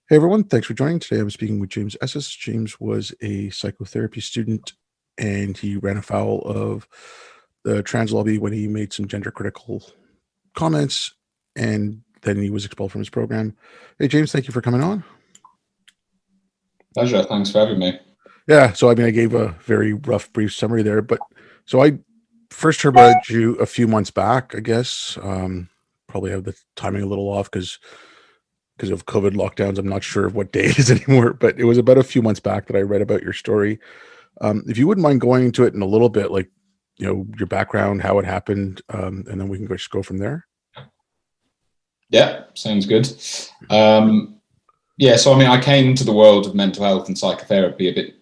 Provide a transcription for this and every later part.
Hey everyone, thanks for joining. Today I'm speaking with James Esses. James was a psychotherapy student and he ran afoul of the trans lobby when he made some gender critical comments and then he was expelled from his program. Hey James, thank you for coming on. Pleasure. Thanks for having me. Yeah, so I gave a very rough, brief summary there, but so I first heard about you a few months back, I guess. Probably have the timing a little off because of COVID lockdowns. I'm not sure what day it is anymore, but it was about a few months back that I read about your story. If you wouldn't mind going into it in a little bit, like, your background, how it happened, and then we can just go from there. Yeah, sounds good. So I came to the world of mental health and psychotherapy a bit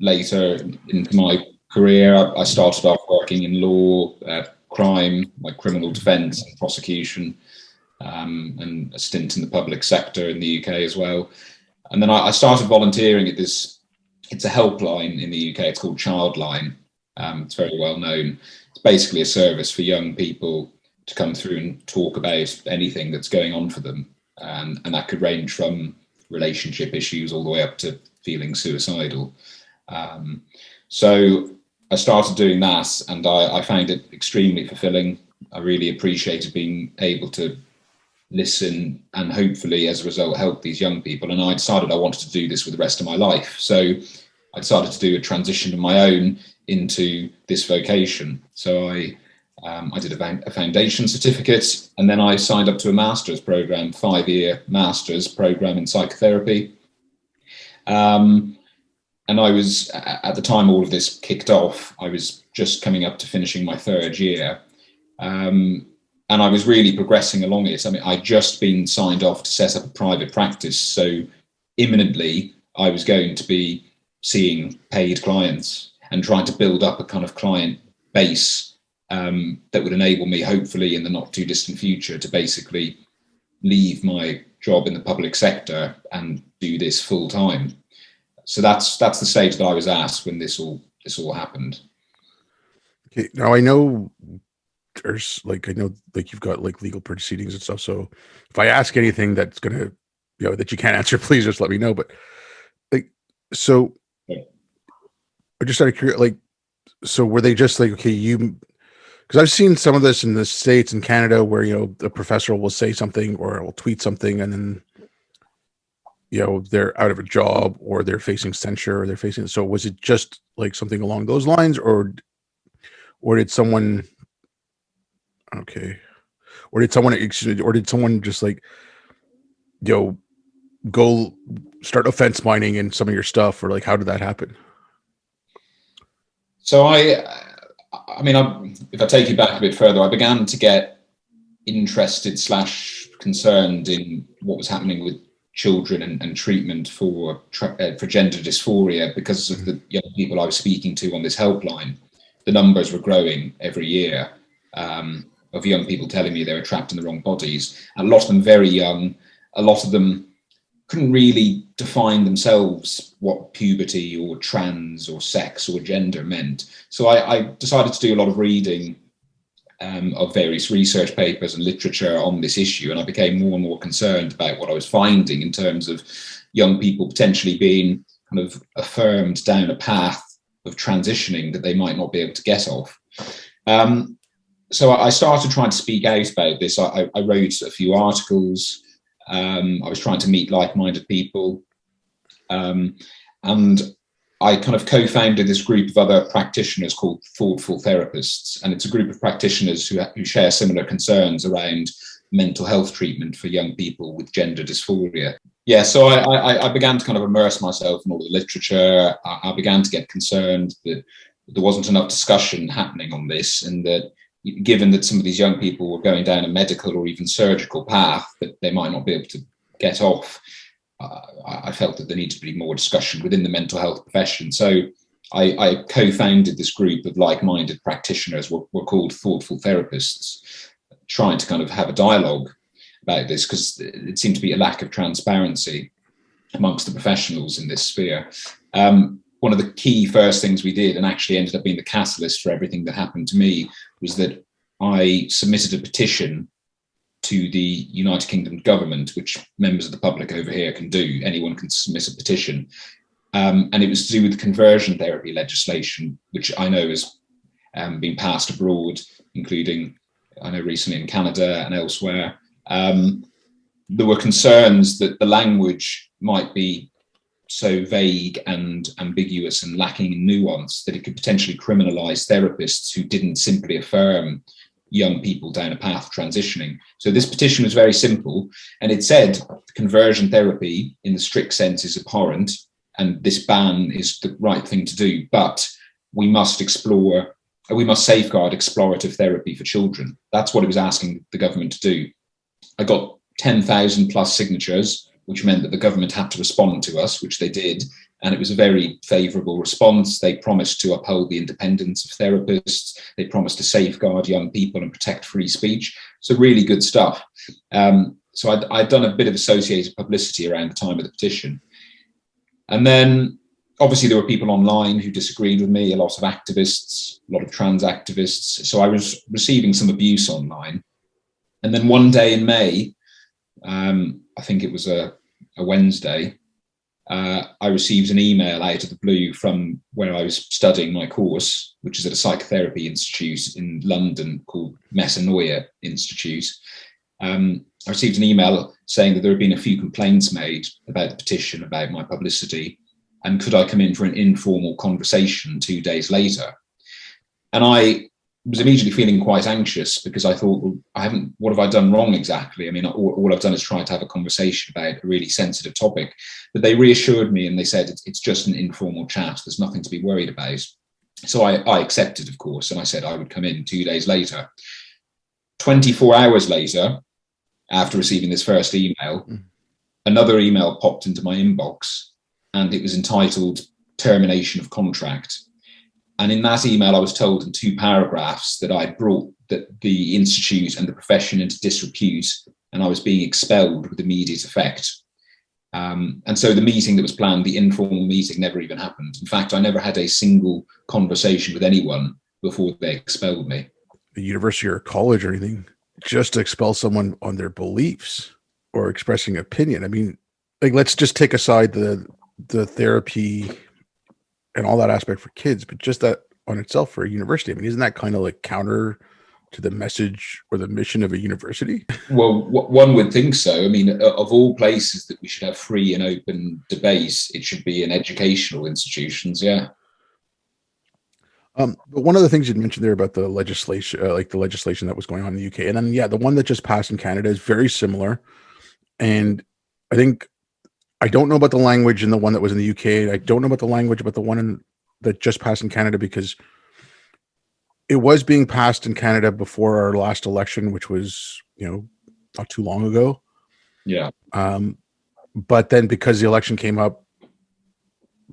later into my career. I started off working in law, crime, like criminal defence and prosecution, and a stint in the public sector in the UK as well. And then I started volunteering at this. It's a helpline in the UK. It's called Childline. It's very well known. It's basically a service for young people to come through and talk about anything that's going on for them. And that could range from relationship issues all the way up to feeling suicidal. So I started doing that and I found it extremely fulfilling. I really appreciated being able to listen and hopefully as a result help these young people. And I decided I wanted to do this for the rest of my life. So I decided to do a transition of my own into this vocation. So I did a foundation certificate and then I signed up to a master's program, 5-year master's program in psychotherapy. And I was, at the time all of this kicked off, I was just coming up to finishing my 3rd year. And I was really progressing along it. I'd just been signed off to set up a private practice. So imminently I was going to be seeing paid clients and trying to build up a kind of client base that would enable me, hopefully in the not too distant future, to basically leave my job in the public sector and do this full time. So that's the stage that I was at when this all happened. Okay, now I know you've got like legal proceedings and stuff. So if I ask anything that's gonna, that you can't answer, please just let me know. But like, so I just out of curiosity, like, so were they just like, okay, because I've seen some of this in the States and Canada where, the professor will say something or will tweet something and then, they're out of a job or they're facing censure or so was it just like something along those lines or did someone, okay, or did someone just like, go start offense mining in some of your stuff, or like, how did that happen? So if I take you back a bit further, I began to get interested / concerned in what was happening with children and treatment for gender dysphoria because of the young people I was speaking to on this helpline. The numbers were growing every year of young people telling me they were trapped in the wrong bodies. And a lot of them very young. A lot of them couldn't really define themselves what puberty or trans or sex or gender meant. So I decided to do a lot of reading of various research papers and literature on this issue. And I became more and more concerned about what I was finding in terms of young people potentially being kind of affirmed down a path of transitioning that they might not be able to get off. So I started trying to speak out about this. I wrote a few articles. I was trying to meet like-minded people. And I kind of co-founded this group of other practitioners called Thoughtful Therapists. And it's a group of practitioners who share similar concerns around mental health treatment for young people with gender dysphoria. Yeah, so I began to kind of immerse myself in all the literature. I began to get concerned that there wasn't enough discussion happening on this, and that given that some of these young people were going down a medical or even surgical path that they might not be able to get off, I felt that there needed to be more discussion within the mental health profession. So I co-founded this group of like-minded practitioners, we're called Thoughtful Therapists, trying to kind of have a dialogue about this because it seemed to be a lack of transparency amongst the professionals in this sphere. One of the key first things we did, and actually ended up being the catalyst for everything that happened to me, was that I submitted a petition to the United Kingdom government, which members of the public over here can do. Anyone can submit a petition. And it was to do with conversion therapy legislation, which I know has been passed abroad, including, I know, recently in Canada and elsewhere. There were concerns that the language might be so vague and ambiguous and lacking in nuance that it could potentially criminalize therapists who didn't simply affirm young people down a path of transitioning. So this petition was very simple, and it said conversion therapy in the strict sense is abhorrent, and this ban is the right thing to do, but we must safeguard explorative therapy for children. That's what it was asking the government to do. I got 10,000 plus signatures, which meant that the government had to respond to us, which they did. And it was a very favourable response. They promised to uphold the independence of therapists. They promised to safeguard young people and protect free speech. So really good stuff. So I'd done a bit of associated publicity around the time of the petition. And then obviously there were people online who disagreed with me, a lot of activists, a lot of trans activists. So I was receiving some abuse online. And then one day in May, I think it was a Wednesday, I received an email out of the blue from where I was studying my course, which is at a psychotherapy institute in London called Metanoia Institute. I received an email saying that there had been a few complaints made about the petition, about my publicity, and could I come in for an informal conversation 2 days later? And I was immediately feeling quite anxious because I thought, well, what have I done wrong exactly? I mean, all I've done is try to have a conversation about a really sensitive topic. But they reassured me and they said, it's just an informal chat. There's nothing to be worried about. So I accepted, of course, and I said I would come in 2 days later. 24 hours later, after receiving this first email, another email popped into my inbox, and it was entitled Termination of Contract. And in that email, I was told in 2 paragraphs that I brought the institute and the profession into disrepute, and I was being expelled with immediate effect. And so the meeting that was planned, the informal meeting, never even happened. In fact, I never had a single conversation with anyone before they expelled me. The university or college or anything, just to expel someone on their beliefs or expressing opinion. I mean, like, let's just take aside the therapy and all that aspect for kids, but just that on itself for a university. I mean, isn't that kind of like counter to the message or the mission of a university? Well, one would think so. I mean, of all places that we should have free and open debate, it should be in educational institutions. Yeah. But one of the things you'd mentioned there about the legislation, like the legislation that was going on in the UK, and then, yeah, the one that just passed in Canada is very similar. And I don't know about the language in the one that was in the UK. I don't know about the language about the one that just passed in Canada, because it was being passed in Canada before our last election, which was, not too long ago. Yeah. But then because the election came up,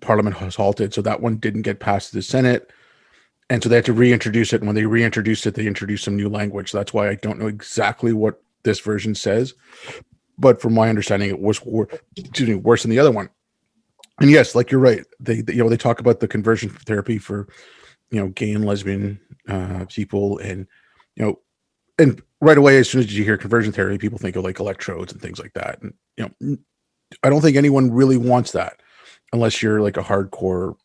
Parliament was halted. So that one didn't get passed to the Senate. And so they had to reintroduce it. And when they reintroduced it, they introduced some new language. So that's why I don't know exactly what this version says. But from my understanding, it was worse than the other one. And yes, like you're right. They talk about the conversion therapy for, gay and lesbian people, and and right away, as soon as you hear conversion therapy, people think of like electrodes and things like that. And I don't think anyone really wants that, unless you're like a hardcore,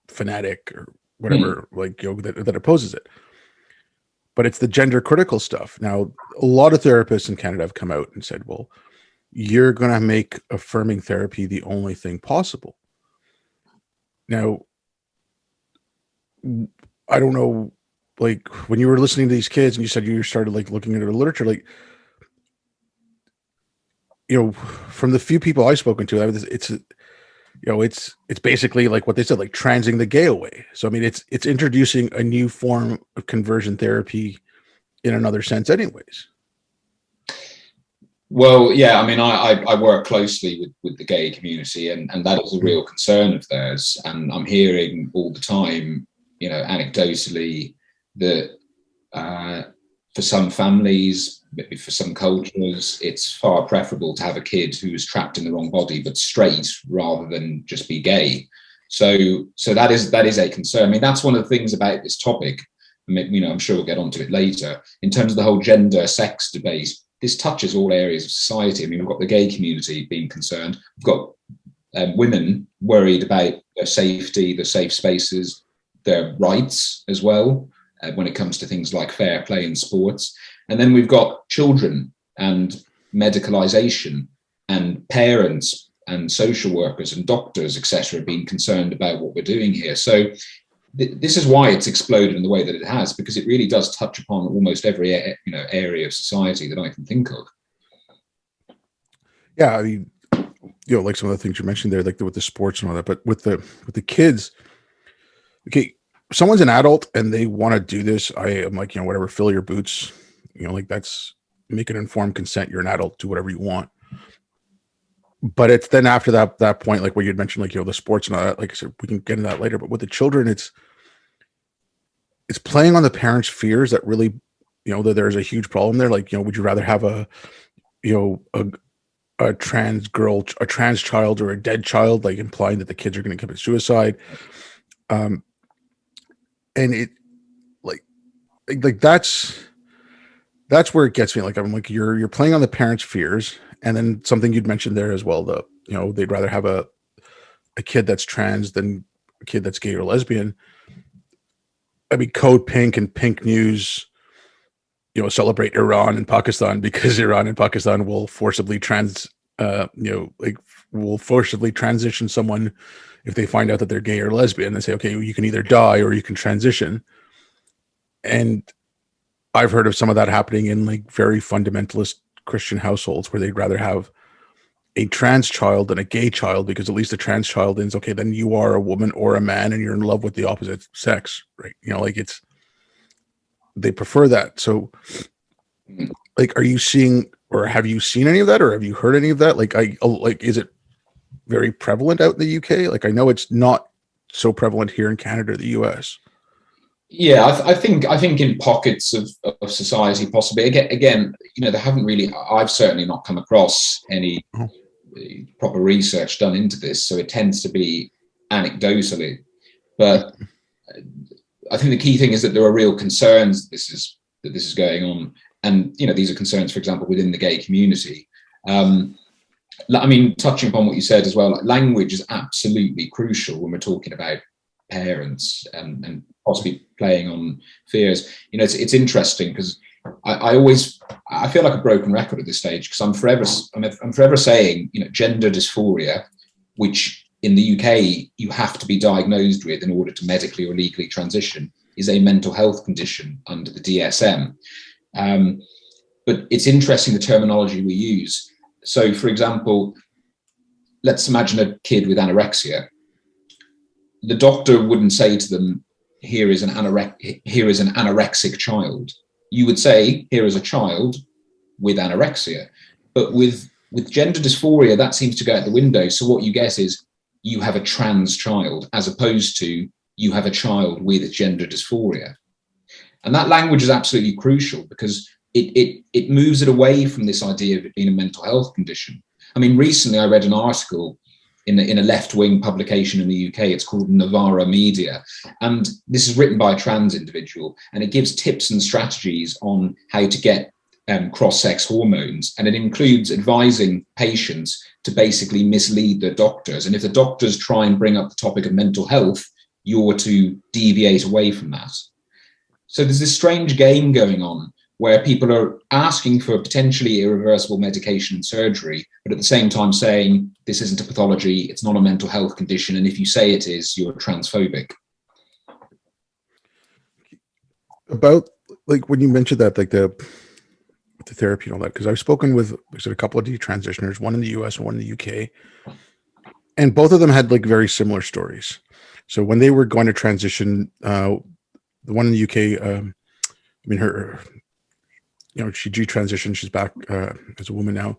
fanatic or whatever, that opposes it. But it's the gender critical stuff. Now, a lot of therapists in Canada have come out and said, well, you're going to make affirming therapy the only thing possible. Now, I don't know, like, when you were listening to these kids and you said you started like looking into the literature, like, from the few people I've spoken to, it's basically like what they said, like transing the gay away. So, I mean, it's introducing a new form of conversion therapy in another sense anyways. Well, yeah, I mean, I work closely with the gay community, and that is a real concern of theirs. And I'm hearing all the time, anecdotally, that for some families, maybe for some cultures, it's far preferable to have a kid who is trapped in the wrong body but straight rather than just be gay. So that is a concern. I mean, that's one of the things about this topic I'm sure we'll get onto it later. In terms of the whole gender sex debate, this touches all areas of society. I mean, we've got the gay community being concerned. We've got women worried about their safety, their safe spaces, their rights as well, when it comes to things like fair play in sports. And then we've got children and medicalization, and parents and social workers and doctors, etc., being concerned about what we're doing here. So this is why it's exploded in the way that it has, because it really does touch upon almost every area of society that I can think of. Yeah, I mean, like some of the things you mentioned there, like with the sports and all that, but with the kids, okay, if someone's an adult and they want to do this, I am like, whatever, fill your boots, like that's make an informed consent. You're an adult, do whatever you want. But it's then after that point, like what you'd mentioned, like, the sports and all that, like I said, we can get into that later, but with the children, it's playing on the parents' fears that really, that there's a huge problem there. Like, would you rather have a trans girl, a trans child, or a dead child, like implying that the kids are going to commit suicide? And it like that's where it gets me. Like, I'm like, you're playing on the parents' fears. And then something you'd mentioned there as well, they'd rather have a kid that's trans than a kid that's gay or lesbian. I mean, Code Pink and Pink News, celebrate Iran and Pakistan because Iran and Pakistan will forcibly will forcibly transition someone if they find out that they're gay or lesbian. They say, okay, well, you can either die or you can transition. And I've heard of some of that happening in like very fundamentalist Christian households where they'd rather have a trans child than a gay child, because at least a trans child is okay, then you are a woman or a man and you're in love with the opposite sex, right? They prefer that. So like, are you seeing, or have you seen any of that, or have you heard any of that? Like, is it very prevalent out in the UK? Like, I know it's not so prevalent here in Canada or the US. Yeah, I think in pockets of society, possibly. Again, there haven't really. I've certainly not come across any proper research done into this, so it tends to be anecdotally. But I think the key thing is that there are real concerns that this is going on, and these are concerns, for example, within the gay community. I mean, touching upon what you said as well, like, language is absolutely crucial when we're talking about parents and possibly playing on fears. It's interesting because I feel like a broken record at this stage, because I'm forever saying, gender dysphoria, which in the UK you have to be diagnosed with in order to medically or legally transition, is a mental health condition under the DSM. But it's interesting the terminology we use. So, for example, let's imagine a kid with anorexia. The doctor wouldn't say to them, here is an anorexic child. You would say, here is a child with anorexia. But with gender dysphoria, that seems to go out the window. So what you get is you have a trans child, as opposed to you have a child with gender dysphoria. And that language is absolutely crucial, because it moves it away from this idea of it being a mental health condition. I mean, recently I read an article in a left-wing publication in the UK. It's called Novara Media. And this is written by a trans individual, and it gives tips and strategies on how to get cross-sex hormones. And it includes advising patients to basically mislead their doctors. And if the doctors try and bring up the topic of mental health, you're to deviate away from that. So there's this strange game going on where people are asking for potentially irreversible medication and surgery, but at the same time saying this isn't a pathology, it's not a mental health condition, and if you say it is, you're transphobic. About, like, when you mentioned that, like the therapy and all that, because I've spoken with, like I said, a couple of detransitioners, one in the US and one in the UK, and both of them had like very similar stories. So when they were going to transition, the one in the UK, I mean, her, she detransitioned. She's back as a woman now.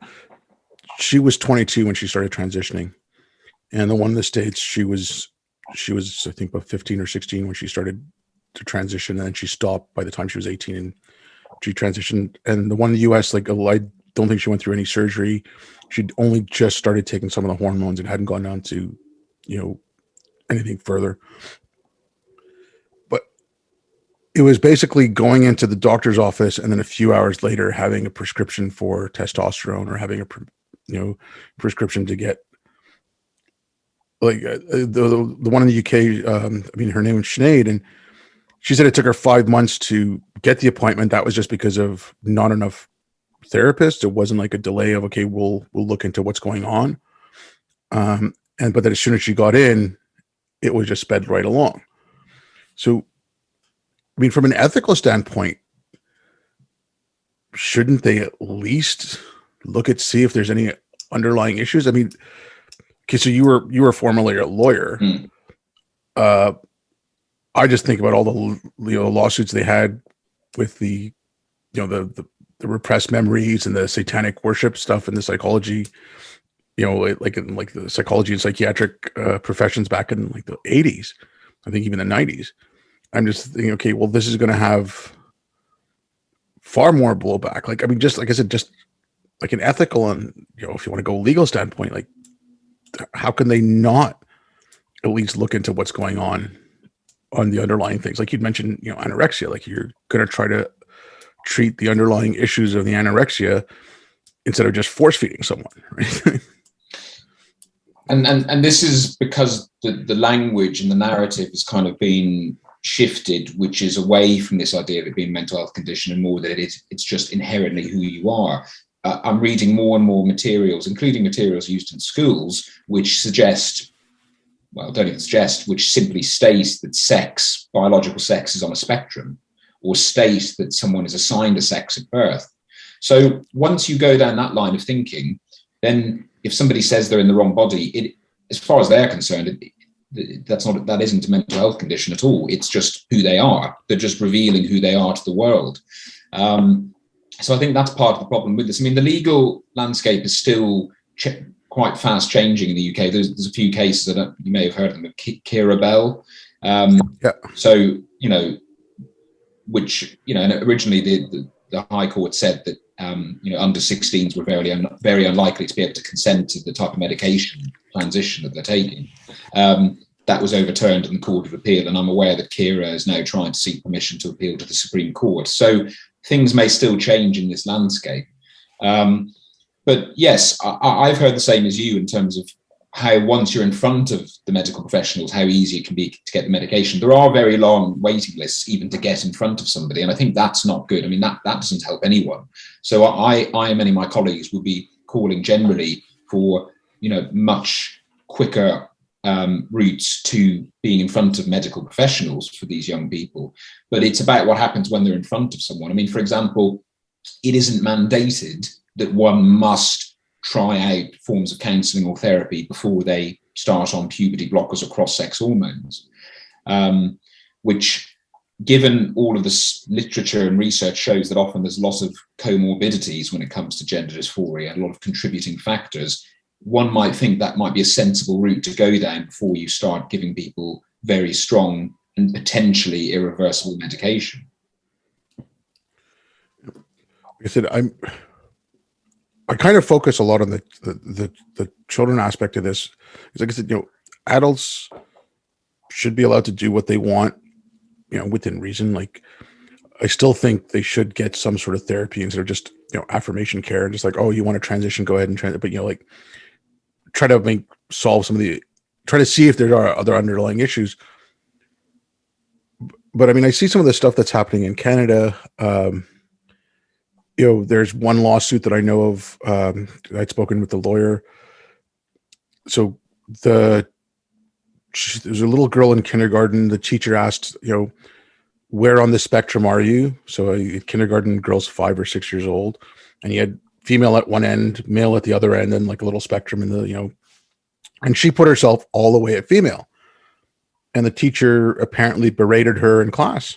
She was 22 when she started transitioning, and the one in the States, she was I think about 15 or 16 when she started to transition, and then she stopped by the time she was 18 and she transitioned. And the one in the US, like, I don't think she went through any surgery. She'd only just started taking some of the hormones and hadn't gone on to, anything further. But it was basically going into the doctor's office and then a few hours later having a prescription for testosterone, or having a prescription to get, like, the one in the UK. I mean, her name was Sinead, and she said it took her 5 months to get the appointment. That was just because of not enough therapists. It wasn't like a delay of, okay, we'll look into what's going on. But then as soon as she got in, it was just sped right along. So, I mean, from an ethical standpoint, shouldn't they at least look at, see if there's any underlying issues? I mean, okay, so you were formerly a lawyer. I just think about all the lawsuits they had with the repressed memories and the satanic worship stuff and the psychology, like in like the psychology and psychiatric professions back in like the 80s, I think even the 90s. I'm just thinking, okay, well, this is going to have far more blowback. Like, I mean, just like I said, just like an ethical and, if you want to go legal standpoint, like, how can they not at least look into what's going on the underlying things? Like you'd mentioned, anorexia, like you're going to try to treat the underlying issues of the anorexia instead of just force feeding someone. Right? And this is because the language and the narrative has kind of been shifted, which is away from this idea of it being a mental health condition and more that it's just inherently who you are. I'm reading more and more materials, including materials used in schools, which suggest, well, don't even suggest, which simply state that sex, biological sex, is on a spectrum, or state that someone is assigned a sex at birth. So once you go down that line of thinking, then if somebody says they're in the wrong body, as far as they're concerned, that isn't a mental health condition at all. It's just who they are. They're just revealing who they are to the world. So I think that's part of the problem with this. I mean, the legal landscape is still quite fast changing in the UK. There's a few cases that you may have heard of them, Kira Bell. So, which, and originally the High Court said that, under 16s were very unlikely to be able to consent to the type of medication transition that they're taking. That was overturned in the Court of Appeal, and I'm aware that Kira is now trying to seek permission to appeal to the Supreme Court. So things may still change in this landscape. But yes, I've heard the same as you in terms of how once you're in front of the medical professionals, how easy it can be to get the medication. There are very long waiting lists even to get in front of somebody. And I think that's not good. I mean, that doesn't help anyone. So I and many of my colleagues will be calling generally for, much quicker routes to being in front of medical professionals for these young people. But it's about what happens when they're in front of someone. I mean, for example, it isn't mandated that one must try out forms of counselling or therapy before they start on puberty blockers or cross-sex hormones, which, given all of this literature and research, shows that often there's lots of comorbidities when it comes to gender dysphoria, a lot of contributing factors. One might think that might be a sensible route to go down before you start giving people very strong and potentially irreversible medication. Like I said, I kind of focus a lot on the children aspect of this. Because like I said, adults should be allowed to do what they want, within reason. Like, I still think they should get some sort of therapy instead of just, affirmation care and just like, oh, you want to transition, go ahead and transition. But, like, try to solve some of try to see if there are other underlying issues. But I mean, I see some of the stuff that's happening in Canada. There's one lawsuit that I know of. I'd spoken with the lawyer. So there's a little girl in kindergarten. The teacher asked, where on the spectrum are you? So a kindergarten girl's 5 or 6 years old, and he had female at one end, male at the other end, and like a little spectrum in the, and she put herself all the way at female. And the teacher apparently berated her in class.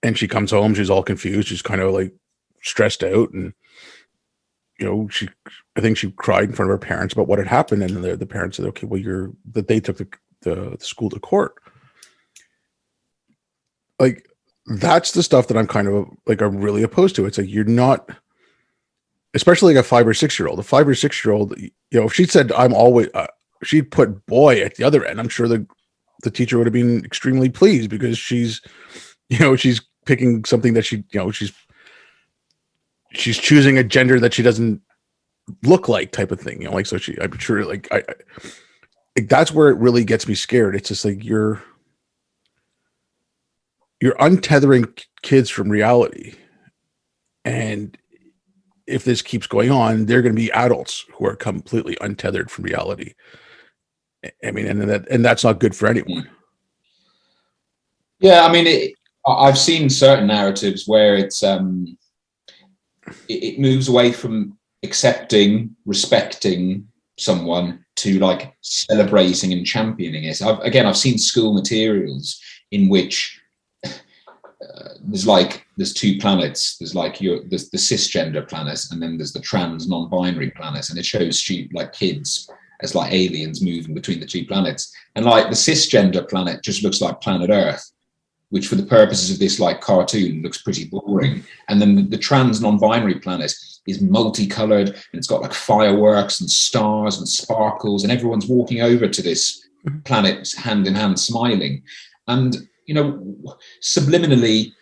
And she comes home, she's all confused. She's kind of like stressed out, and I think she cried in front of her parents about what had happened, and the parents said, okay, well, they took the school to court. Like, that's the stuff that I'm kind of like, I'm really opposed to. It's like, you're not, especially like a 5 or 6 year old. A 5 or 6 year old, if she said I'm always she'd put boy at the other end, I'm sure the teacher would have been extremely pleased, because she's she's picking something that she's choosing a gender that she doesn't look like, type of thing. Like, so I'm sure, like, like, that's where it really gets me scared. It's just like you're untethering kids from reality, and if this keeps going on, they're going to be adults who are completely untethered from reality. I mean, and that's not good for anyone. Yeah, I mean, I've seen certain narratives where it moves away from accepting, respecting someone to like celebrating and championing it. I've seen school materials in which there's two planets. There's the cisgender planet, and then there's the trans non-binary planet, and it shows like kids as like aliens moving between the two planets. And like the cisgender planet just looks like planet Earth, which for the purposes of this like cartoon looks pretty boring. And then the trans non-binary planet is multicolored, and it's got like fireworks and stars and sparkles, and everyone's walking over to this planet hand in hand smiling. And subliminally,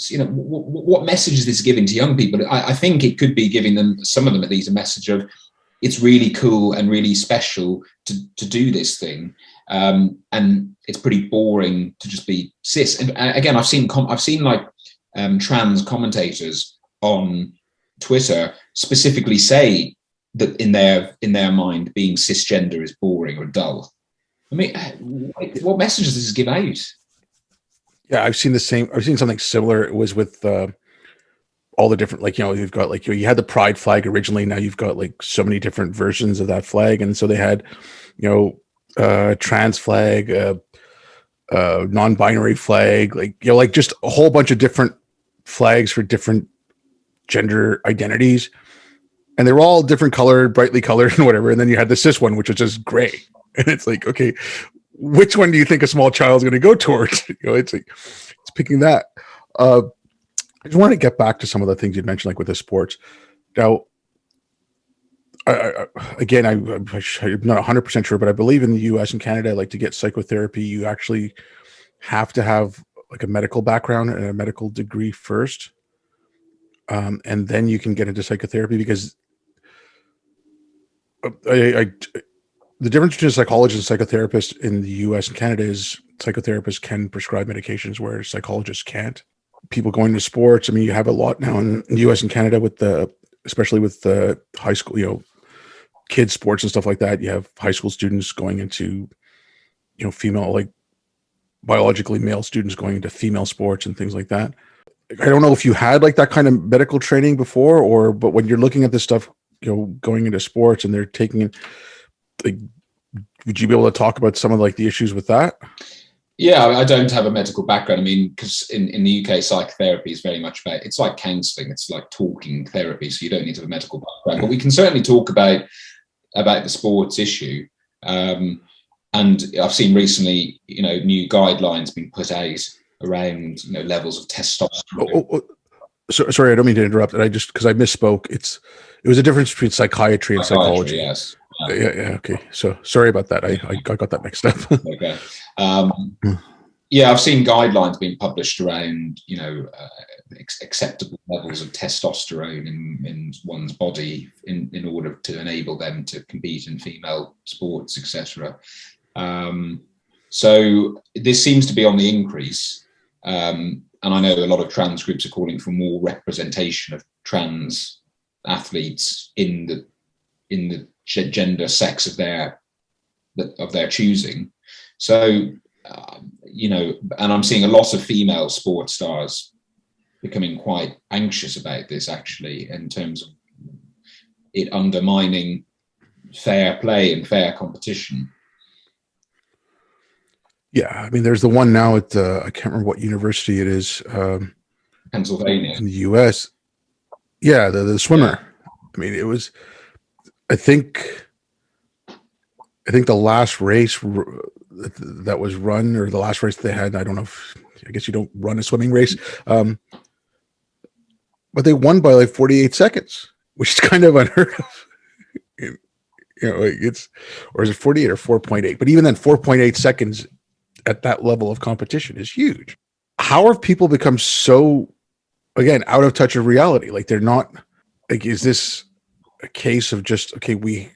what message is this giving to young people? I think it could be giving them, some of them at least, a message of it's really cool and really special to do this thing. And it's pretty boring to just be cis. And again, I've seen like trans commentators on Twitter specifically say that in their mind, being cisgender is boring or dull. I mean, what message does this give out? Yeah, I've seen something similar. It was with all the different, like, you've got like, you had the pride flag originally. Now you've got like so many different versions of that flag. And so they had, trans flag, non-binary flag, like just a whole bunch of different flags for different gender identities. And they were all different colored, brightly colored and whatever. And then you had the cis one, which was just gray. And it's like, okay, which one do you think a small child's going to go towards? It's like, it's picking that. I just want to get back to some of the things you mentioned, like with the sports. Now, I'm not 100% sure, but I believe in the US and Canada, like, to get psychotherapy, you actually have to have like a medical background and a medical degree first. And then you can get into psychotherapy, because the difference between a psychologist and psychotherapist in the US and Canada is psychotherapists can prescribe medications where psychologists can't. People going to sports, I mean, you have a lot now in the US and Canada especially with the high school, kids sports and stuff like that. You have high school students going into, female, like biologically male students going into female sports and things like that. I don't know if you had like that kind of medical training before, but when you're looking at this stuff, going into sports and they're taking it, like, would you be able to talk about some of like the issues with that? Yeah, I don't have a medical background. I mean, because in the UK, psychotherapy is very much about, it's like counselling, it's like talking therapy, so you don't need to have a medical background. But we can certainly talk about the sports issue. And I've seen recently, new guidelines being put out around, levels of testosterone. Sorry, I don't mean to interrupt. Because I misspoke. It was a difference between psychiatry and psychology. Yes. Yeah. Okay. So sorry about that. I got that mixed up. Okay. Yeah, I've seen guidelines being published around, acceptable levels of testosterone in one's body in order to enable them to compete in female sports, etc. So this seems to be on the increase. And I know a lot of trans groups are calling for more representation of trans athletes in the gender, sex of their choosing. So, and I'm seeing a lot of female sports stars becoming quite anxious about this, actually, in terms of it undermining fair play and fair competition. Yeah, I mean, there's the one now at I can't remember what university it is. Pennsylvania in the U.S. Yeah, the swimmer. Yeah. I mean, it was. I think the last race that was run, or the last race they had, I don't know I guess you don't run a swimming race, but they won by like 48 seconds, which is kind of unheard of. Or is it 48 or 4.8? But even then, 4.8 seconds at that level of competition is huge. how have people become so, again, out of touch of reality? Like they're not, like, is this a case of just, okay, we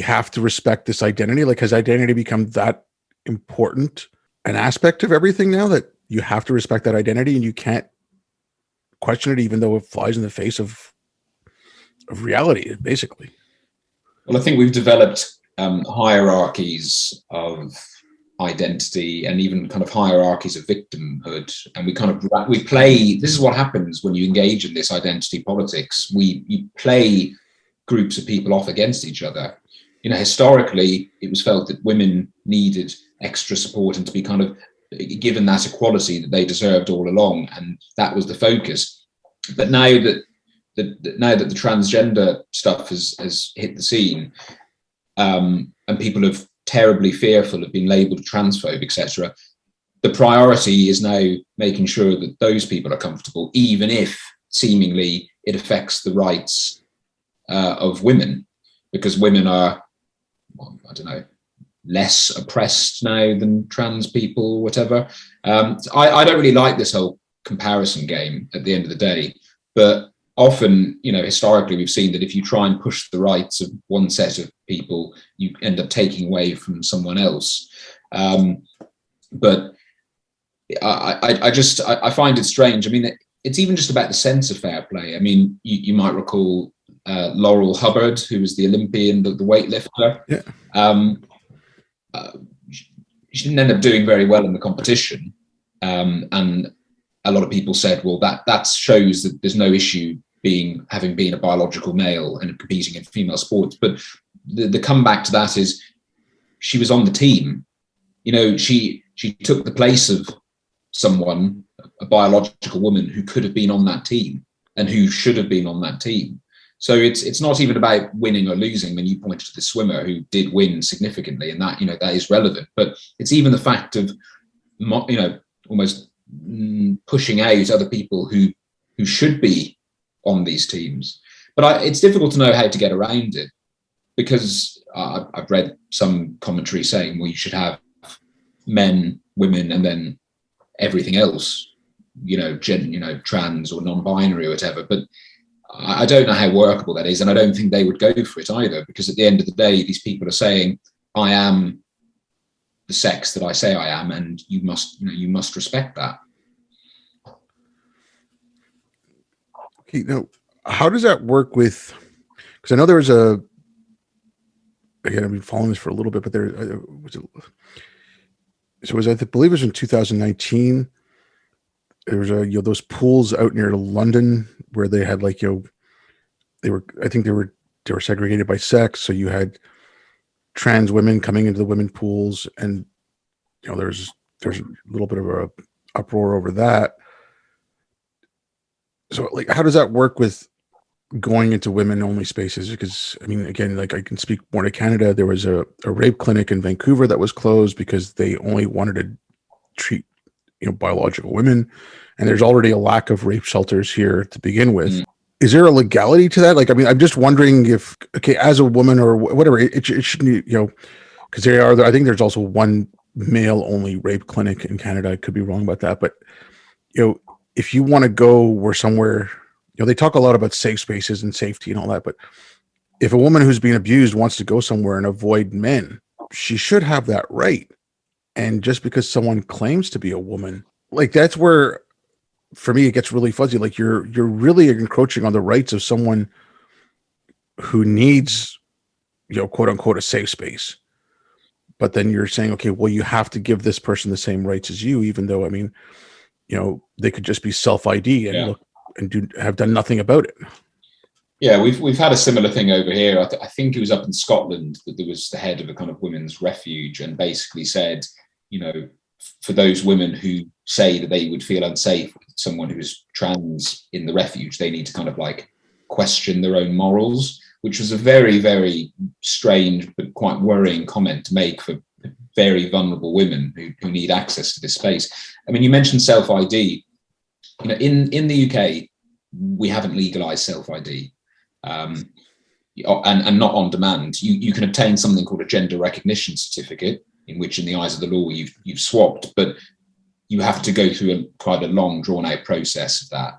have to respect this identity? Like, has identity become that important an aspect of everything now that you have to respect that identity and you can't question it, even though it flies in the face of reality, basically? Well, I think we've developed hierarchies of identity and even kind of hierarchies of victimhood, and we play. This is what happens when you engage in this identity politics. You play groups of people off against each other. Historically, it was felt that women needed extra support and to be kind of given that equality that they deserved all along, and that was the focus. But now that the transgender stuff has hit the scene, and people are terribly fearful of being labelled transphobe, etc., the priority is now making sure that those people are comfortable, even if seemingly it affects the rights of women, because women are, well, I don't know, less oppressed now than trans people or whatever. I don't really like this whole comparison game at the end of the day, but often, historically, we've seen that if you try and push the rights of one set of people, you end up taking away from someone else. But I find it strange. I mean, it's even just about the sense of fair play. I mean, you might recall Laurel Hubbard, who was the Olympian, the weightlifter. Yeah. She didn't end up doing very well in the competition, and a lot of people said, well, that shows that there's no issue having been a biological male and competing in female sports. But the comeback to that is she was on the team. She took the place of someone, a biological woman who could have been on that team and who should have been on that team. So it's not even about winning or losing. I mean, you pointed to the swimmer who did win significantly, and that that is relevant. But it's even the fact of almost pushing out other people who should be on these teams. But it's difficult to know how to get around it, because I've read some commentary saying we should have men, women, and then everything else, trans or non-binary or whatever. But I don't know how workable that is, and I don't think they would go for it either, because at the end of the day, these people are saying, I am the sex that I say I am, and you must respect that. Okay, now, how does that work with, because I know there was again, I've been following this for a little bit, but there I believe it was in 2019, there was those pools out near London where they had I think they were segregated by sex. So you had trans women coming into the women pools, and there's a little bit of a uproar over that. So how does that work with going into women only spaces? Because I mean, again, I can speak more to Canada. There was a rape clinic in Vancouver that was closed because they only wanted to treat biological women, and there's already a lack of rape shelters here to begin with. Is there a legality to that? I mean, I'm just wondering if, okay, as a woman or whatever, it shouldn't, because I think there's also one male only rape clinic in Canada. I could be wrong about that, but if you want to go somewhere, they talk a lot about safe spaces and safety and all that, but if a woman who's being abused wants to go somewhere and avoid men, she should have that right. And just because someone claims to be a woman, that's where, for me, it gets really fuzzy. You're really encroaching on the rights of someone who needs, quote unquote, a safe space. But then you're saying, okay, well, you have to give this person the same rights as you, even though, I mean, they could just be self-ID and look and have done nothing about it. Yeah, we've had a similar thing over here. I think it was up in Scotland that there was the head of a kind of women's refuge, and basically said, for those women who say that they would feel unsafe with someone who's trans in the refuge, they need to kind of question their own morals, which was a very, very strange but quite worrying comment to make for very vulnerable women who need access to this space. I mean, you mentioned self-ID. In the UK, we haven't legalized self-ID. And not on demand. You can obtain something called a gender recognition certificate, in which, in the eyes of the law, you've swapped. But you have to go through quite a long, drawn-out process of that.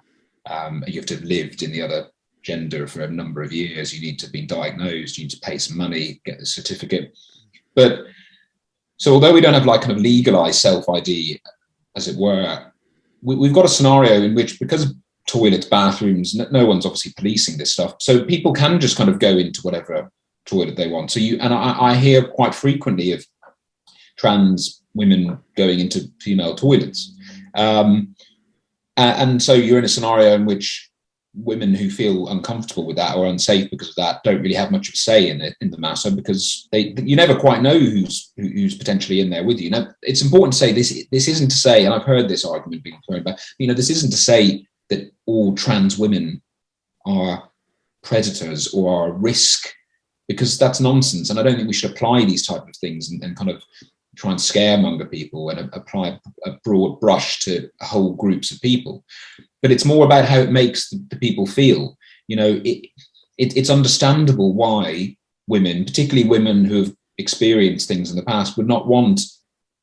You have to have lived in the other gender for a number of years. You need to be diagnosed. You need to pay some money, get the certificate. But so although we don't have like kind of legalized self-ID, as it were, we've got a scenario in which, because of toilets, bathrooms, no one's obviously policing this stuff. So people can just kind of go into whatever toilet they want. So I hear quite frequently of trans women going into female toilets. And so you're in a scenario in which women who feel uncomfortable with that or unsafe because of that don't really have much of a say in the matter, because you never quite know who's potentially in there with you. Now, it's important to say this isn't to say, and I've heard this argument being thrown back, this isn't to say that all trans women are predators or are a risk, because that's nonsense. And I don't think we should apply these type of things and kind of try and scaremonger people and apply a broad brush to whole groups of people. But it's more about how it makes the people feel. It's understandable why women, particularly women who have experienced things in the past, would not want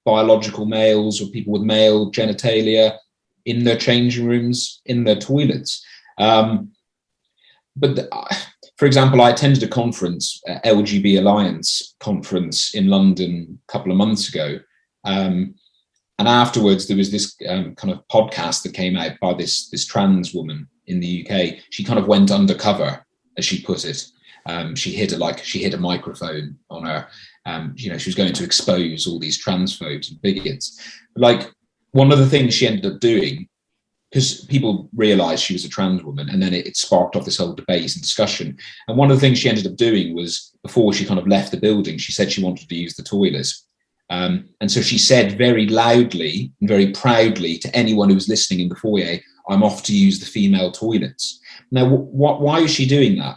biological males or people with male genitalia in their changing rooms, in their toilets. For example, I attended a conference, LGB Alliance conference in London a couple of months ago. And afterwards, there was this kind of podcast that came out by this trans woman in the UK. She kind of went undercover, as she put it. She hid a microphone on her. She was going to expose all these transphobes and bigots. Like, one of the things she ended up doing, because people realized she was a trans woman, and then it sparked off this whole debate and discussion. And one of the things she ended up doing was, before she kind of left the building, she said she wanted to use the toilet. And so she said very loudly and very proudly to anyone who was listening in the foyer, "I'm off to use the female toilets." Now, why is she doing that?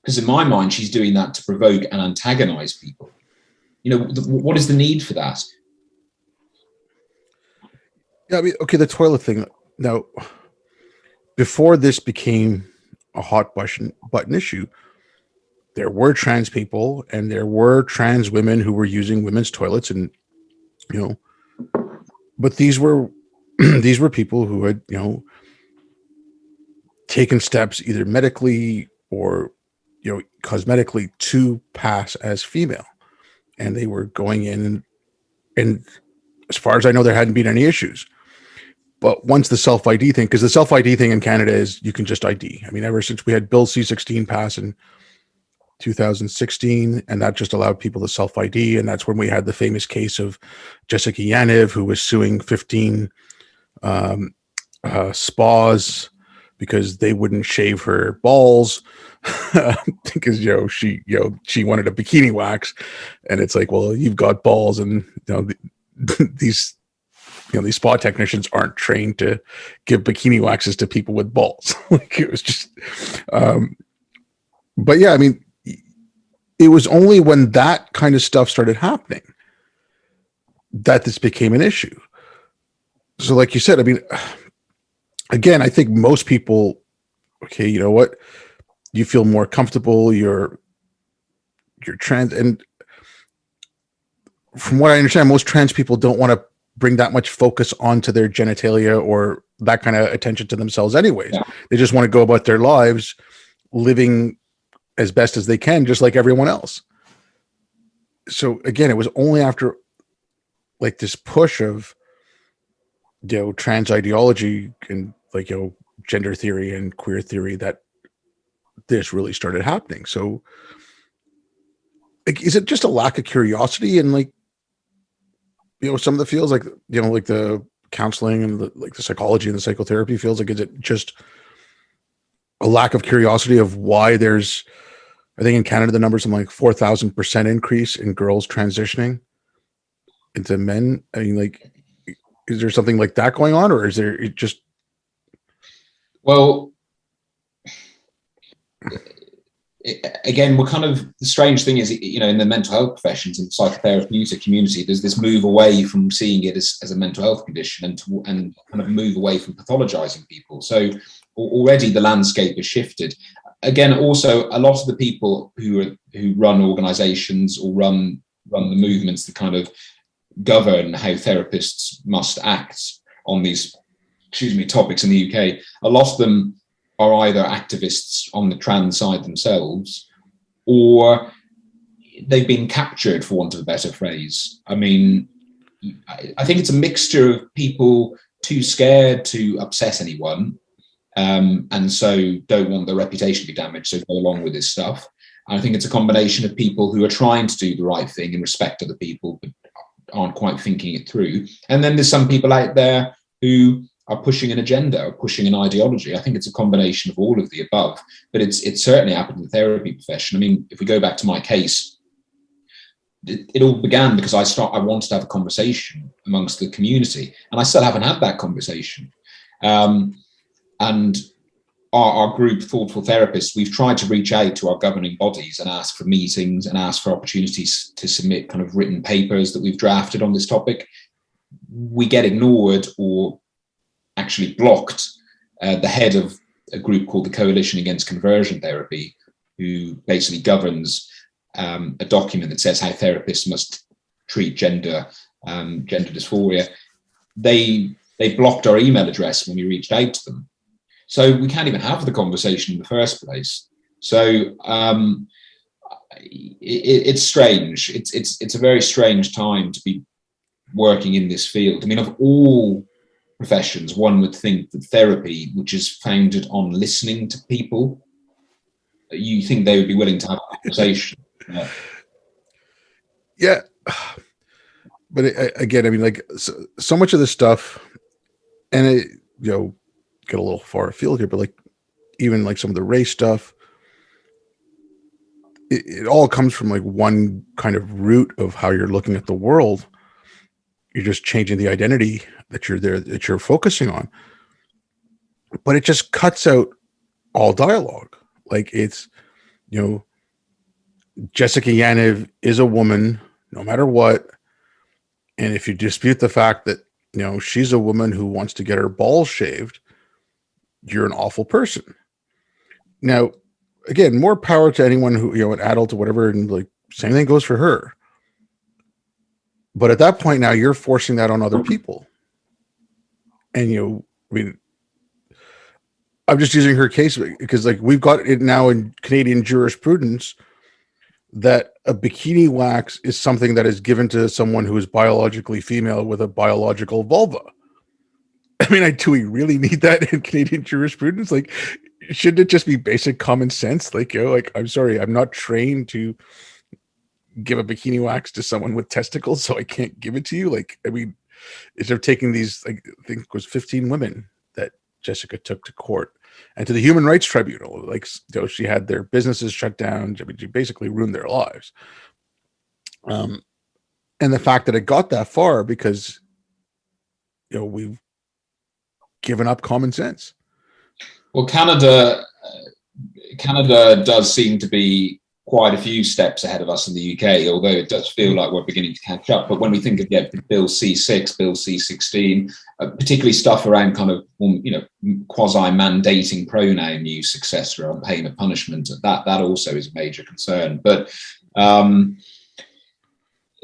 Because in my mind, she's doing that to provoke and antagonize people. What is the need for that? Yeah, okay, the toilet thing. Now, before this became a hot button issue, there were trans people and there were trans women who were using women's toilets, and but these were people who had taken steps either medically or cosmetically to pass as female, and they were going in, and as far as I know, there hadn't been any issues. But once the self-ID thing, because the self-ID thing in Canada is you can just ID. I mean, ever since we had Bill C-16 pass in 2016, and that just allowed people to self-ID, and that's when we had the famous case of Jessica Yaniv, who was suing 15 spas because they wouldn't shave her balls because she wanted a bikini wax, and it's like, well, you've got balls, and these spa technicians aren't trained to give bikini waxes to people with balls. Like, it was just, but yeah, I mean, it was only when that kind of stuff started happening that this became an issue. So like you said, I mean, again, I think most people, okay, you know what? You feel more comfortable, you're trans, and from what I understand, most trans people don't want to bring that much focus onto their genitalia or that kind of attention to themselves anyways. Yeah. They just want to go about their lives living as best as they can, just like everyone else. So again, it was only after like this push of trans ideology and gender theory and queer theory that this really started happening. So is it just a lack of curiosity and some of the fields like the counseling and the psychology and the psychotherapy fields, is it just a lack of curiosity of why there's, I think in Canada, the number's something like 4,000% increase in girls transitioning into men? I mean, is there something like that going on, or is there just? Well, again, we're kind of, the strange thing is, in the mental health professions, in the psychotherapeutic community, there's this move away from seeing it as a mental health condition and kind of move away from pathologizing people. So already the landscape has shifted. Again, also a lot of the people who run organizations or run the movements that kind of govern how therapists must act on these, topics in the UK. A lot of them are either activists on the trans side themselves, or they've been captured, for want of a better phrase. I mean, I think it's a mixture of people too scared to upset anyone, and so don't want their reputation to be damaged, so go along with this stuff. I think it's a combination of people who are trying to do the right thing and respect other people, but aren't quite thinking it through. And then there's some people out there who are pushing an agenda or pushing an ideology. I think it's a combination of all of the above, but it's certainly happened in the therapy profession. I mean, if we go back to my case, it all began because I wanted to have a conversation amongst the community, and I still haven't had that conversation. And our group, Thoughtful Therapists, we've tried to reach out to our governing bodies and ask for meetings and ask for opportunities to submit kind of written papers that we've drafted on this topic. We get ignored or actually blocked. The head of a group called the Coalition Against Conversion Therapy, who basically governs a document that says how therapists must treat gender dysphoria. They blocked our email address when we reached out to them. So we can't even have the conversation in the first place. So it's strange. It's a very strange time to be working in this field. I mean, of all professions, one would think that therapy, which is founded on listening to people, you think they would be willing to have a conversation. Yeah. But again, I mean, like so much of this stuff, and it, get a little far afield here, but like even like some of the race stuff, it all comes from like one kind of root of how you're looking at the world. You're just changing the identity that you're focusing on, but it just cuts out all dialogue. Like it's, Jessica Yaniv is a woman no matter what. And if you dispute the fact that, she's a woman who wants to get her balls shaved, you're an awful person. Now, again, more power to anyone who, an adult or whatever, and like same thing goes for her. But at that point now you're forcing that on other people. And, I mean, I'm just using her case because like we've got it now in Canadian jurisprudence that a bikini wax is something that is given to someone who is biologically female with a biological vulva. I mean, do we really need that in Canadian jurisprudence? Like, shouldn't it just be basic common sense? Like, I'm sorry, I'm not trained to give a bikini wax to someone with testicles, so I can't give it to you. Like, I mean, instead of taking these, like, I think it was 15 women that Jessica took to court and to the Human Rights Tribunal. Like, she had their businesses shut down. I mean, she basically ruined their lives. And the fact that it got that far because, we've given up common sense. Well, Canada does seem to be quite a few steps ahead of us in the UK, although it does feel like we're beginning to catch up. But when we think of Bill C6, Bill C16, particularly stuff around kind of quasi-mandating pronoun use, etc., on pain of punishment, that also is a major concern. But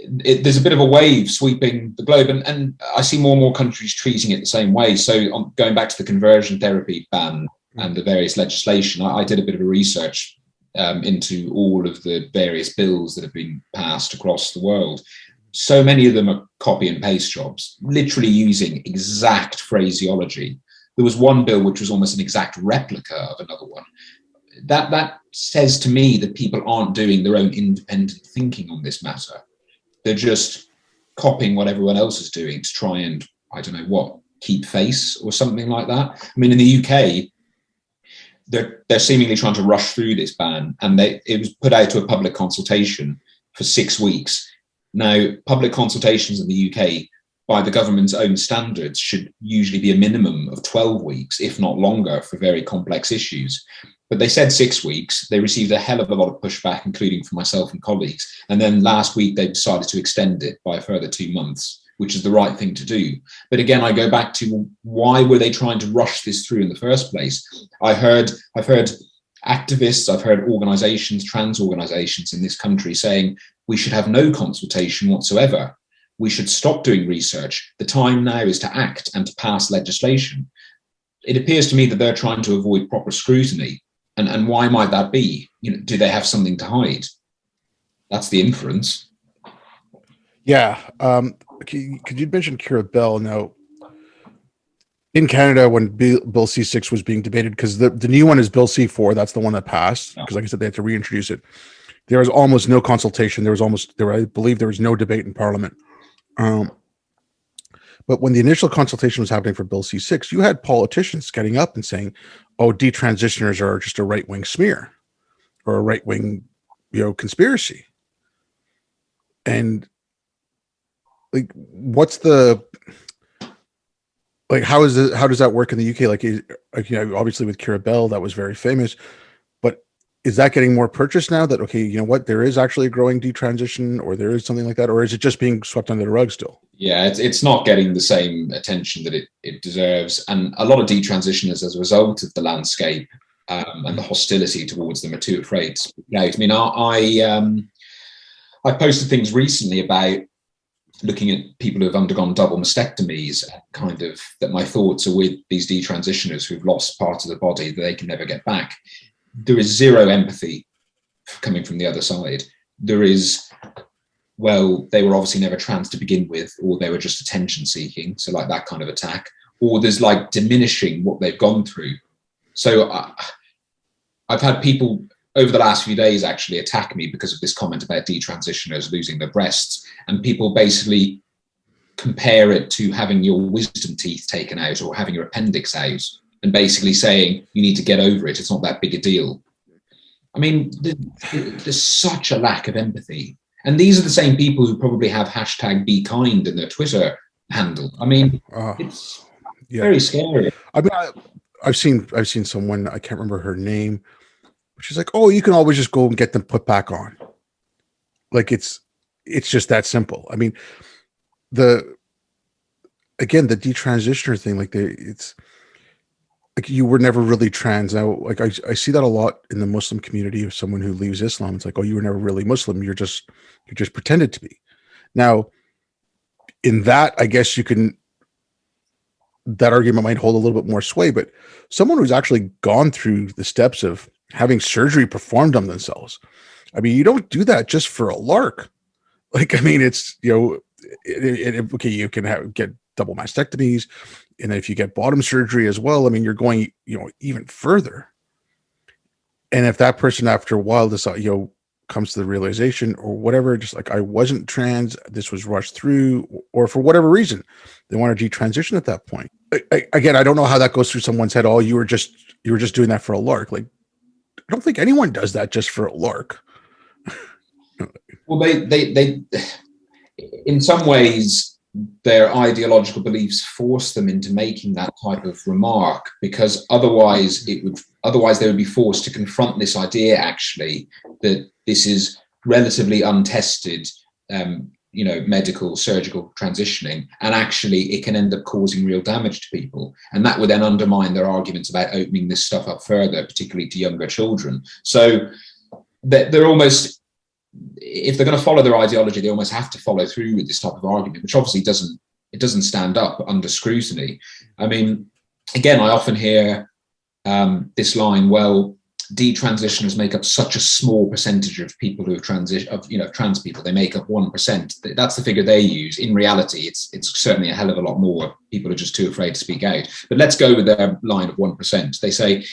there's a bit of a wave sweeping the globe, and I see more and more countries treating it the same way. So going back to the conversion therapy ban and the various legislation, I did a bit of a research into all of the various bills that have been passed across the world. So many of them are copy and paste jobs, literally using exact phraseology. There was one bill which was almost an exact replica of another one. That says to me that people aren't doing their own independent thinking on this matter. They're just copying what everyone else is doing to try and, I don't know what, keep face or something like that. I mean, in the UK, they're seemingly trying to rush through this ban, and it was put out to a public consultation for 6 weeks. Now, public consultations in the UK, by the government's own standards, should usually be a minimum of 12 weeks, if not longer, for very complex issues. But they said 6 weeks. They received a hell of a lot of pushback, including from myself and colleagues. And then last week, they decided to extend it by a further 2 months, which is the right thing to do. But again, I go back to why were they trying to rush this through in the first place? I've heard activists, I've heard organizations, trans organizations in this country saying we should have no consultation whatsoever. we should stop doing research. The time now is to act and to pass legislation. It appears to me that they're trying to avoid proper scrutiny. And why might that be? Do they have something to hide? That's the inference. Yeah. Could you mention Kira Bell? Now, in Canada, when Bill C6 was being debated, because the new one is Bill C4, that's the one that passed, because like I said, they had to reintroduce it. There was almost no consultation. I believe there was no debate in Parliament. But when the initial consultation was happening for Bill C6, you had politicians getting up and saying, oh, detransitioners are just a right-wing smear or a right-wing, conspiracy. And like, how does that work in the UK? Obviously with Kira Bell, that was very famous, but is that getting more purchased now that, okay, there is actually a growing detransition, or there is something like that, or is it just being swept under the rug still? Yeah, it's not getting the same attention that it deserves. And a lot of detransitioners, as a result of the landscape and the hostility towards them, are too afraid to speak out. I mean, I posted things recently about looking at people who have undergone double mastectomies, kind of that my thoughts are with these detransitioners who've lost parts of the body that they can never get back. There is zero empathy coming from the other side. There is, well, they were obviously never trans to begin with, or they were just attention seeking. So like that kind of attack, or there's like diminishing what they've gone through. So I've had people over the last few days actually attack me because of this comment about detransitioners losing their breasts, and people basically compare it to having your wisdom teeth taken out or having your appendix out, and basically saying you need to get over it. It's not that big a deal. I mean, there's such a lack of empathy. And these are the same people who probably have hashtag be kind in their Twitter handle. I mean, it's very scary. I mean, I've seen someone, I can't remember her name, she's like, oh, you can always just go and get them put back on. Like it's just that simple. I mean, the detransitioner thing, it's like you were never really trans. Now, like I see that a lot in the Muslim community of someone who leaves Islam. It's like, oh, you were never really Muslim. You just pretended to be. Now, in that, I guess that argument might hold a little bit more sway, but someone who's actually gone through the steps of having surgery performed on themselves. I mean, you don't do that just for a lark. Like, I mean, it's, okay, you can get double mastectomies. And if you get bottom surgery as well, I mean, you're going, even further. And if that person after a while decides, comes to the realization or whatever, just like I wasn't trans, this was rushed through, or for whatever reason, they want to detransition at that point. Again, I don't know how that goes through someone's head. Oh, you were just doing that for a lark. Like, I don't think anyone does that just for a lark. Well, they in some ways, their ideological beliefs force them into making that type of remark, because otherwise they would be forced to confront this idea, actually, that this is relatively untested, medical surgical transitioning, and actually it can end up causing real damage to people. And that would then undermine their arguments about opening this stuff up further, particularly to younger children. So they're almost, if they're going to follow their ideology, they almost have to follow through with this type of argument, which obviously doesn't stand up under scrutiny. I mean, again, I often hear this line, well, detransitioners make up such a small percentage of people who have trans people. They make up 1%. That's the figure they use. In reality, it's certainly a hell of a lot more. People are just too afraid to speak out. But let's go with their line of 1%. They say,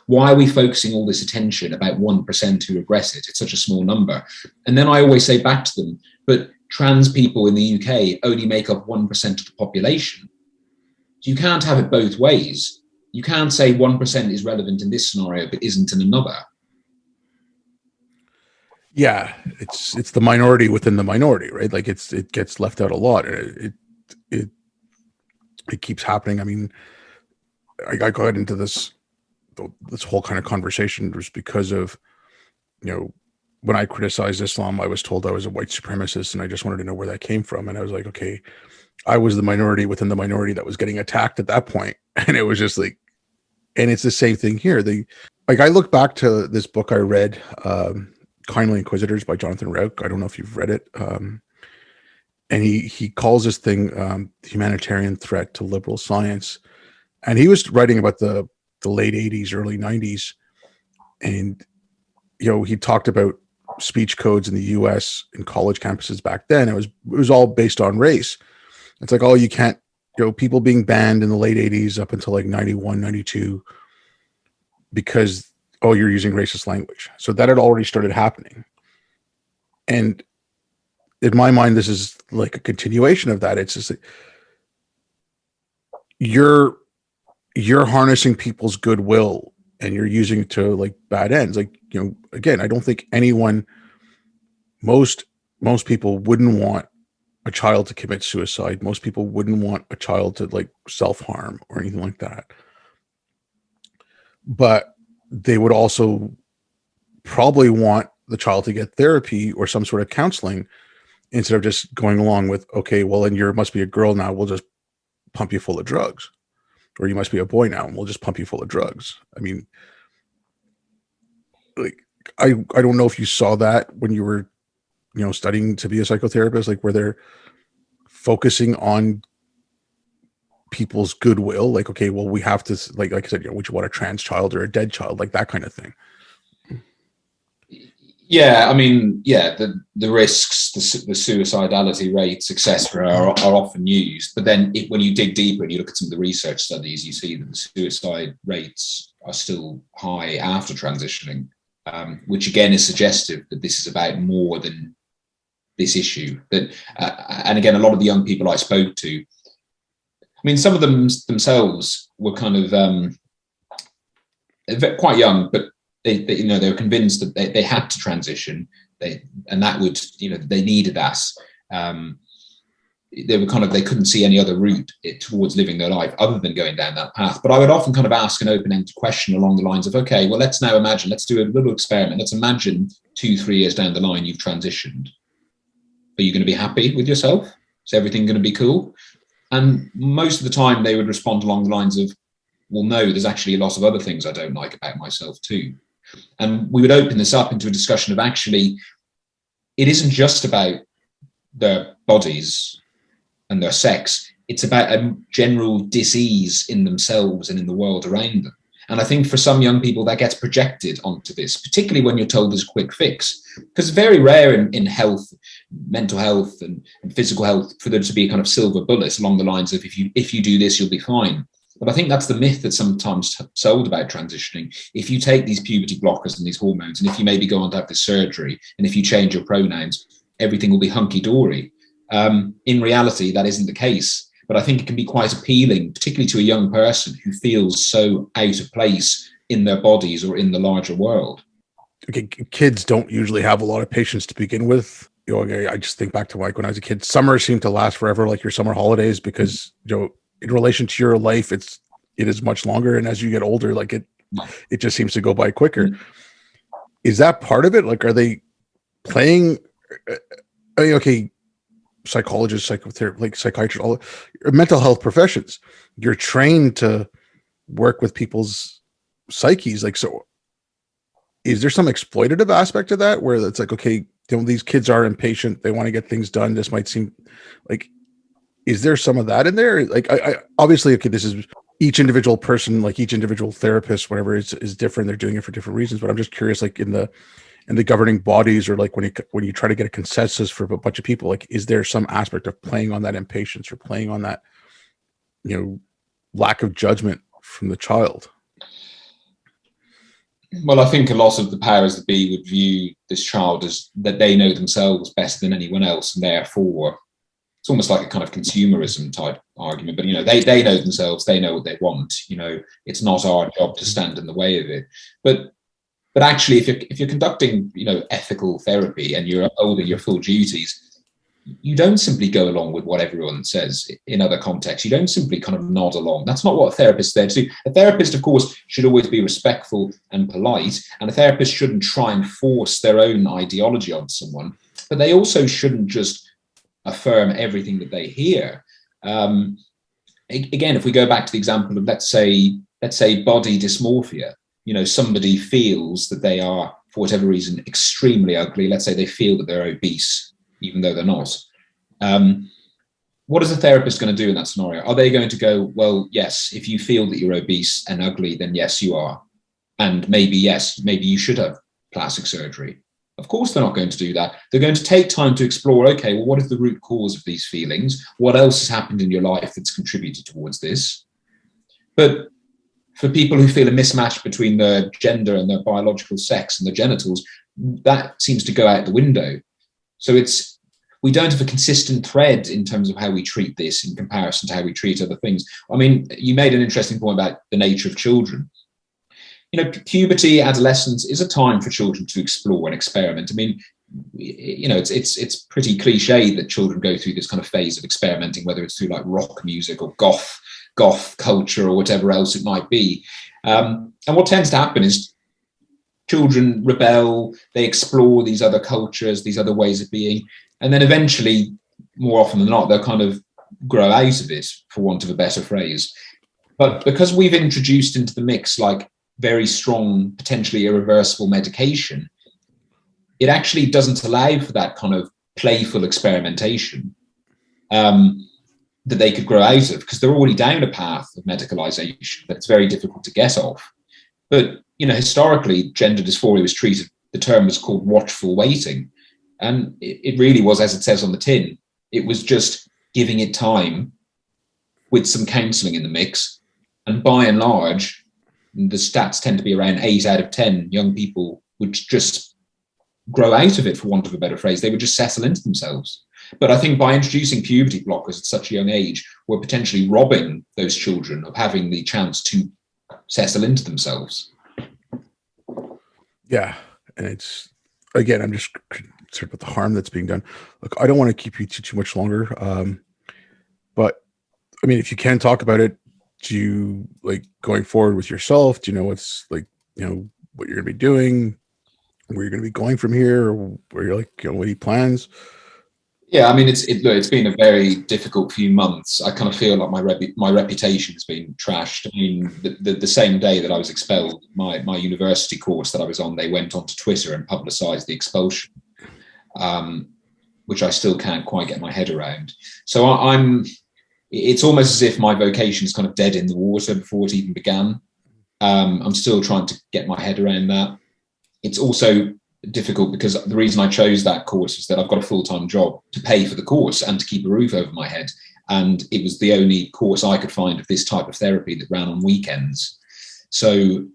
why are we focusing all this attention about 1% who regress it? It's such a small number. And then I always say back to them, but trans people in the UK only make up 1% of the population. So you can't have it both ways. You can't say 1% is relevant in this scenario, but isn't in another. Yeah, it's the minority within the minority, right? Like it gets left out a lot. It keeps happening. I mean, I got into this whole kind of conversation just because of, when I criticized Islam, I was told I was a white supremacist, and I just wanted to know where that came from. And I was like, okay, I was the minority within the minority that was getting attacked at that point. And it was just like, and it's the same thing here. I look back to this book I read, Kindly Inquisitors by Jonathan Rauch. I don't know if you've read it. and he calls this thing humanitarian threat to liberal science. And he was writing about the late 80s, early 90s, and he talked about speech codes in the US and college campuses back then. It was all based on race. It's like, oh, you can't, people being banned in the late 80s up until like 91, 92, because, oh, you're using racist language. So that had already started happening. And in my mind, this is like a continuation of that. It's just like, you're harnessing people's goodwill and you're using it to like bad ends. Like, again, I don't think most people wouldn't want a child to commit suicide. Most people wouldn't want a child to like self-harm or anything like that. But they would also probably want the child to get therapy or some sort of counseling instead of just going along with, okay, well, then you must be a girl now, we'll just pump you full of drugs. Or you must be a boy now and we'll just pump you full of drugs. I mean, like, I don't know if you saw that when you were, studying to be a psychotherapist, like where they're focusing on people's goodwill. Like, okay, well, we have to, like I said, would you want a trans child or a dead child? Like that kind of thing. Yeah, I mean, yeah, the risks, the suicidality rates, etc., are often used. But then when you dig deeper and you look at some of the research studies, you see that the suicide rates are still high after transitioning, which again is suggestive that this is about more than this issue. That and again, a lot of the young people I spoke to, I mean, some of them themselves were kind of quite young, but they were convinced that they had to transition, and that would, they needed that. They couldn't see any other route towards living their life other than going down that path. But I would often kind of ask an open-ended question along the lines of, okay, well, let's do a little experiment. Let's imagine 2-3 years down the line you've transitioned. Are you going to be happy with yourself? Is everything going to be cool? And most of the time they would respond along the lines of, well, no, there's actually a lot of other things I don't like about myself too. And we would open this up into a discussion of, actually, it isn't just about their bodies and their sex. It's about a general dis-ease in themselves and in the world around them. And I think for some young people that gets projected onto this, particularly when you're told there's a quick fix, because it's very rare in health, mental health and physical health, for there to be a kind of silver bullet along the lines of, if you do this, you'll be fine. But I think that's the myth that's sometimes sold about transitioning. If you take these puberty blockers and these hormones, and if you maybe go on to have this surgery, and if you change your pronouns, everything will be hunky-dory. In reality, that isn't the case. But I think it can be quite appealing, particularly to a young person who feels so out of place in their bodies or in the larger world. Okay, kids don't usually have a lot of patience to begin with. I just think back to like when I was a kid, summer seemed to last forever, like your summer holidays, because in relation to your life, it is much longer, and as you get older, like it just seems to go by quicker. Is that part of it? Like, are they playing? Okay, psychologists, psychotherapy, like psychiatrists, all mental health professions, you're trained to work with people's psyches. Like, so is there some exploitative aspect to that where it's like, okay, these kids are impatient, they want to get things done, this might seem like, is there some of that in there? Like, I obviously, okay, this is each individual person, like each individual therapist, whatever, is different, they're doing it for different reasons. But I'm just curious, like in the governing bodies, or like when you try to get a consensus for a bunch of people, like, is there some aspect of playing on that impatience or playing on that, lack of judgment from the child? Well, I think a lot of the powers that be would view this child as that they know themselves better than anyone else, and therefore it's almost like a kind of consumerism type argument. But they know themselves, they know what they want. It's not our job to stand in the way of it. But actually, if you're conducting ethical therapy and you're upholding your full duties, you don't simply go along with what everyone says in other contexts. You don't simply kind of nod along. That's not what a therapist is there to do. A therapist, of course, should always be respectful and polite, and a therapist shouldn't try and force their own ideology on someone, but they also shouldn't just affirm everything that they hear. Again, if we go back to the example of, let's say body dysmorphia, somebody feels that they are, for whatever reason, extremely ugly. Let's say they feel that they're obese, even though they're not. What is a therapist going to do in that scenario? Are they going to go, well, yes, if you feel that you're obese and ugly, then yes, you are. And maybe, yes, maybe you should have plastic surgery. Of course, they're not going to do that. They're going to take time to explore, okay, well, what is the root cause of these feelings? What else has happened in your life that's contributed towards this? But for people who feel a mismatch between their gender and their biological sex and their genitals, that seems to go out the window. So we don't have a consistent thread in terms of how we treat this in comparison to how we treat other things. I mean, you made an interesting point about the nature of children. You know, puberty, adolescence is a time for children to explore and experiment. I mean, you know, it's pretty cliche that children go through this kind of phase of experimenting, whether it's through like rock music or goth culture or whatever else it might be. And what tends to happen is children rebel, they explore these other cultures, these other ways of being, and then eventually, more often than not, they'll kind of grow out of it, for want of a better phrase. But because we've introduced into the mix like very strong, potentially irreversible medication, it actually doesn't allow for that kind of playful experimentation that they could grow out of, because they're already down a path of medicalization that it's very difficult to get off. But, you know, historically, gender dysphoria was treated, the term was called watchful waiting. And it really was, as it says on the tin, it was just giving it time with some counseling in the mix. And by and large, the stats tend to be around 8 out of 10 young people would just grow out of it, for want of a better phrase. They would just settle into themselves. But I think by introducing puberty blockers at such a young age, we're potentially robbing those children of having the chance to settle into themselves. Yeah. And it's, again, I'm just concerned with the harm that's being done. Look, I don't want to keep you too much longer. But I mean, if you can talk about it, do you, like, going forward with yourself, do you know what's, like, you know, what you're going to be doing, where you're going to be going from here, or where you're, like, you know, what are your plans? Yeah, I mean, it's been a very difficult few months. I kind of feel like my reputation has been trashed. I mean, the same day that I was expelled, my university course that I was on, they went onto Twitter and publicised the expulsion, which I still can't quite get my head around. So it's almost as if my vocation is kind of dead in the water before it even began. I'm still trying to get my head around that. It's also difficult because the reason I chose that course is that I've got a full-time job to pay for the course and to keep a roof over my head. And it was the only course I could find of this type of therapy that ran on weekends. So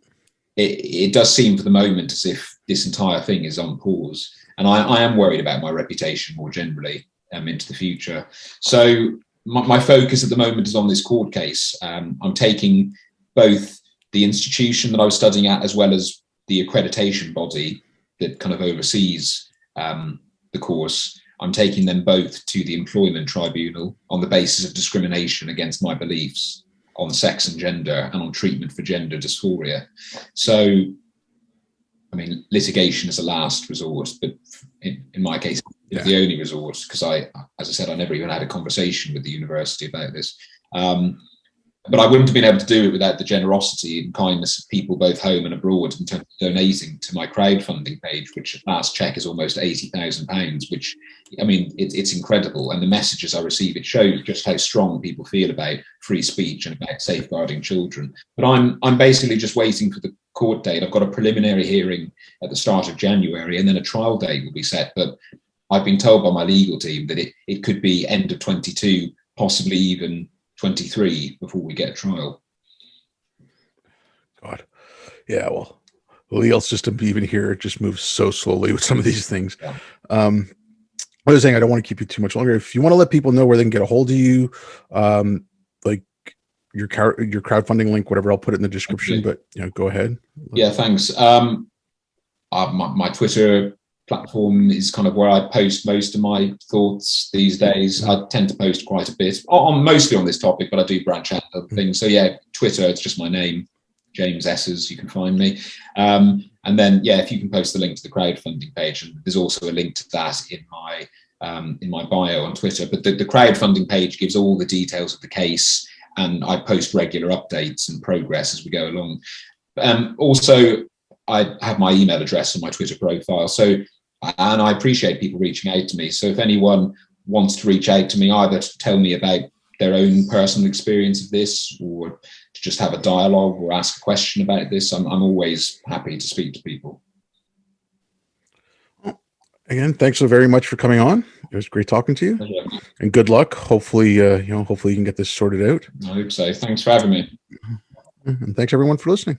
it does seem for the moment as if this entire thing is on pause. And I am worried about my reputation more generally into the future. So my focus at the moment is on this court case. I'm taking both the institution that I was studying at as well as the accreditation body that kind of oversees the course. I'm taking them both to the employment tribunal on the basis of discrimination against my beliefs on sex and gender and on treatment for gender dysphoria. So, I mean, litigation is a last resort, but in my case, it's the only resort, because as I said, I never even had a conversation with the university about this. But I wouldn't have been able to do it without the generosity and kindness of people both home and abroad in terms of donating to my crowdfunding page, which at last check is almost £80,000, which, I mean, it's incredible. And the messages I receive, it shows just how strong people feel about free speech and about safeguarding children. But I'm basically just waiting for the court date. I've got a preliminary hearing at the start of January, and then a trial date will be set. But I've been told by my legal team that it could be end of 22, possibly even 23 before we get a trial. God. Yeah, well, the legal system even here just moves so slowly with some of these things. Yeah. I was saying, I don't want to keep you too much longer. If you want to let people know where they can get a hold of you, like your crowdfunding link, whatever, I'll put it in the description. But go ahead. Yeah, thanks. My Twitter platform is kind of where I post most of my thoughts these days. I tend to post quite a bit, mostly on this topic, but I do branch out other things. So yeah, Twitter, it's just my name, James Esses, you can find me. And then, yeah, if you can post the link to the crowdfunding page, and there's also a link to that in my bio on Twitter. But the crowdfunding page gives all the details of the case, and I post regular updates and progress as we go along. Also, I have my email address on my Twitter profile. So, and I appreciate people reaching out to me. So if anyone wants to reach out to me, either to tell me about their own personal experience of this, or to just have a dialogue or ask a question about this, I'm always happy to speak to people. Again, thanks so very much for coming on. It was great talking to you, and good luck. Hopefully, hopefully you can get this sorted out. I hope so. Thanks for having me. And thanks everyone for listening.